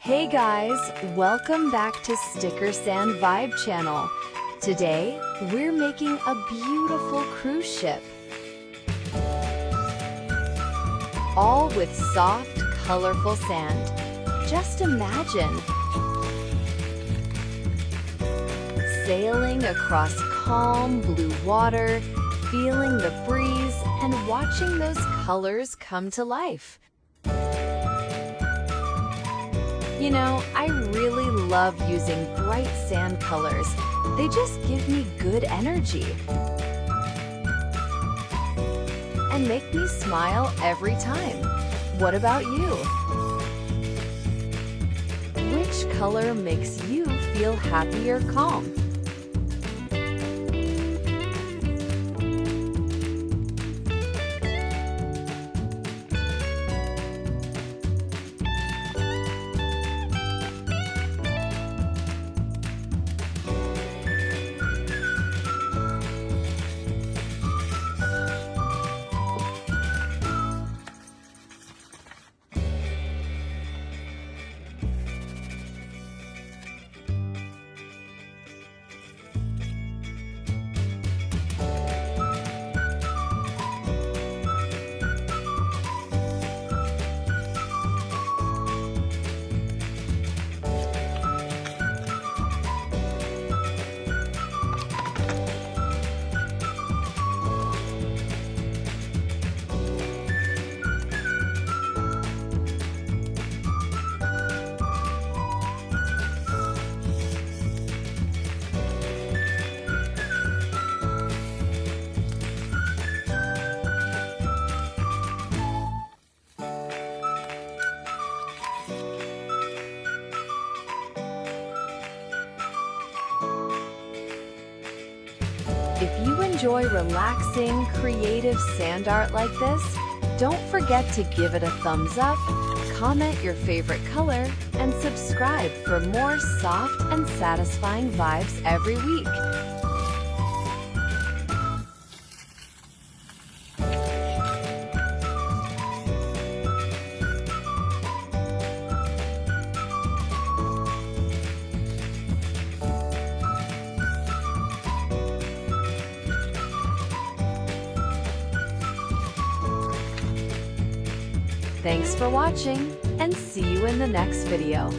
Hey guys, welcome back to Sticker Sand Vibe channel. Today, we're making a beautiful cruise ship. All with soft, colorful sand. Just imagine sailing across calm blue water, feeling the breeze, and watching those colors come to life. You know, I really love using bright sand colors. They just give me good energy and make me smile every time. What about you? Which color makes you feel happy or calm? If you enjoy relaxing, creative sand art like this, don't forget to give it a thumbs up, comment your favorite color, and subscribe for more soft and satisfying vibes every week. Thanks for watching, and see you in the next video.